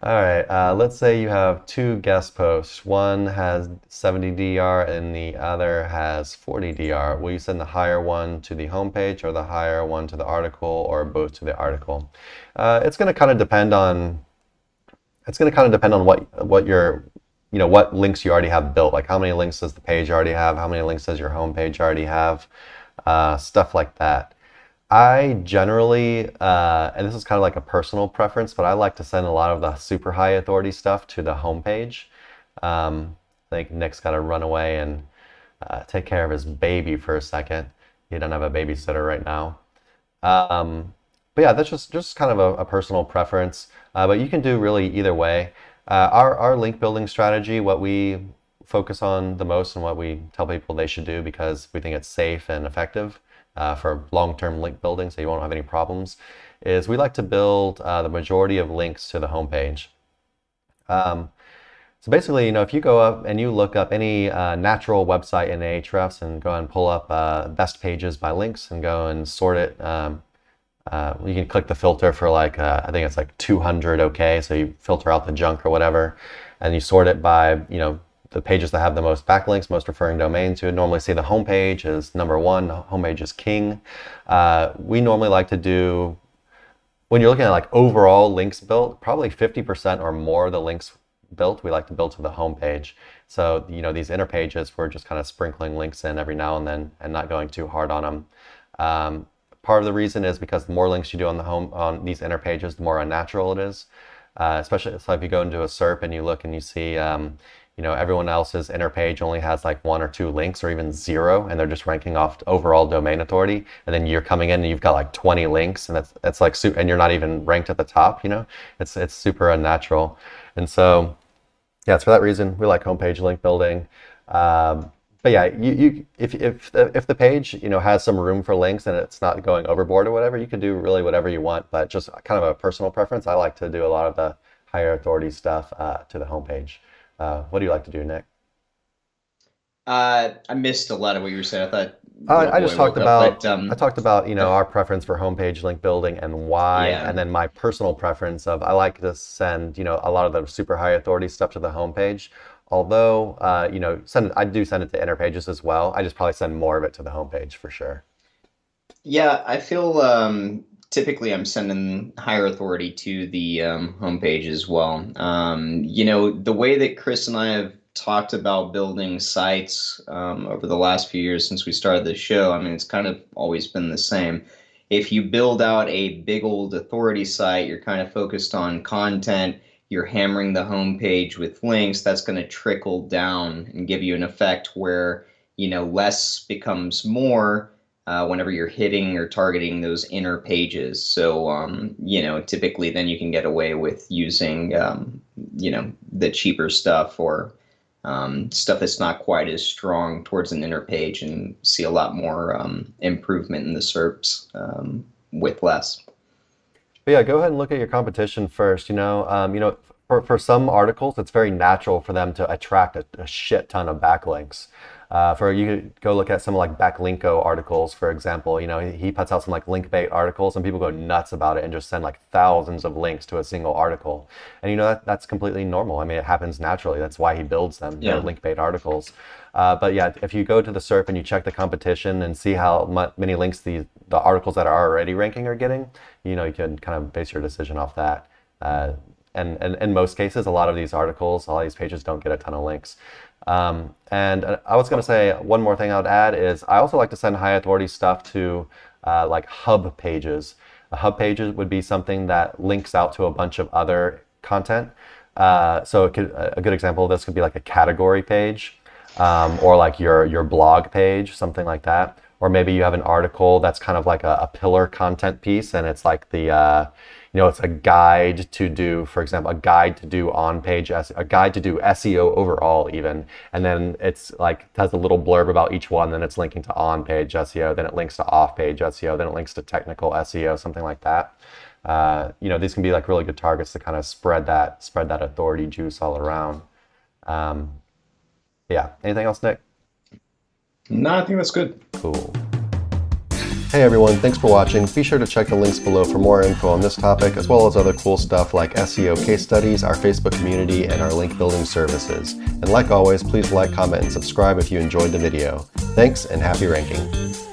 All right, let's say you have two guest posts. One has 70 DR and the other has 40 DR. Will you send the higher one to the homepage or the higher one to the article or both to the article? It's going to kind of depend on what your what links you already have built. Like how many links does the page already have? How many links does your homepage already have? Stuff like that. I generally, and this is kind of like a personal preference, but I like to send a lot of the super high authority stuff to the homepage. I think Nick's got to run away and take care of his baby for a second. He doesn't have a babysitter right now. But yeah, that's just kind of a personal preference. But you can do really either way. Our link building strategy, what we focus on the most and what we tell people they should do because we think it's safe and effective for long-term link building, so you won't have any problems, is we like to build the majority of links to the homepage. So basically, if you go up and you look up any natural website in Ahrefs and go and pull up best pages by links and go and sort it, you can click the filter for like, I think it's like 200 OK, so you filter out the junk or whatever, and you sort it by, the pages that have the most backlinks, most referring domains. You would normally see the homepage is number one, the homepage is king. We normally like to do, when you're looking at like overall links built, probably 50% or more of the links built, we like to build to the homepage. So, these inner pages, we're just kind of sprinkling links in every now and then and not going too hard on them. Part of the reason is because the more links you do on these inner pages, the more unnatural it is. Especially so if you go into a SERP and you look and you see, everyone else's inner page only has like one or two links or even zero, and they're just ranking off overall domain authority. And then you're coming in and you've got like 20 links, and that's like, and you're not even ranked at the top. It's super unnatural. And so, yeah, it's for that reason we like homepage link building. But yeah, if the page has some room for links and it's not going overboard or whatever, you can do really whatever you want. But just kind of a personal preference, I like to do a lot of the higher authority stuff to the homepage. What do you like to do, Nick? I missed a lot of what you were saying. I thought little I just boy talked woke up, but about I talked about uh, our preference for homepage link building and why, yeah, and then my personal preference of I like to send a lot of the super high authority stuff to the homepage. Although I do send it to inner pages as well. I just probably send more of it to the homepage for sure. yeah. I feel typically I'm sending higher authority to the homepage as well. The way that Chris and I have talked about building sites over the last few years since we started the show, I mean, it's kind of always been the same. If you build out a big old authority site, you're kind of focused on content, you're hammering the homepage with links, that's going to trickle down and give you an effect where, less becomes more whenever you're hitting or targeting those inner pages. So, typically then you can get away with using, the cheaper stuff or stuff that's not quite as strong towards an inner page and see a lot more improvement in the SERPs with less. But yeah, go ahead and look at your competition first. For some articles, it's very natural for them to attract a shit ton of backlinks. For you could go look at some like Backlinko articles, for example. He puts out some like link bait articles, and people go nuts about it and just send like thousands of links to a single article. And that's completely normal. I mean, it happens naturally. That's why he builds them. They're Yeah. link bait articles. But yeah, if you go to the SERP and you check the competition and see how many links the articles that are already ranking are getting, you can kind of base your decision off that. And in most cases, a lot of these articles, a lot of these pages don't get a ton of links. And I was going to say one more thing I would add is I also like to send high authority stuff to like hub pages. A hub page would be something that links out to a bunch of other content. So a good example of this could be like a category page, or like your blog page, something like that. Or maybe you have an article that's kind of like a pillar content piece, and it's like it's a guide to do, for example, a guide to do on-page, a guide to do SEO overall even. And then it's like, it has a little blurb about each one, then it's linking to on-page SEO, then it links to off-page SEO, then it links to technical SEO, something like that. These can be like really good targets to kind of spread that authority juice all around. Um, yeah. Anything else, Nick? No, I think that's good. Cool. Hey everyone, thanks for watching. Be sure to check the links below for more info on this topic, as well as other cool stuff like SEO case studies, our Facebook community, and our link building services. And like always, please like, comment, and subscribe if you enjoyed the video. Thanks, and happy ranking.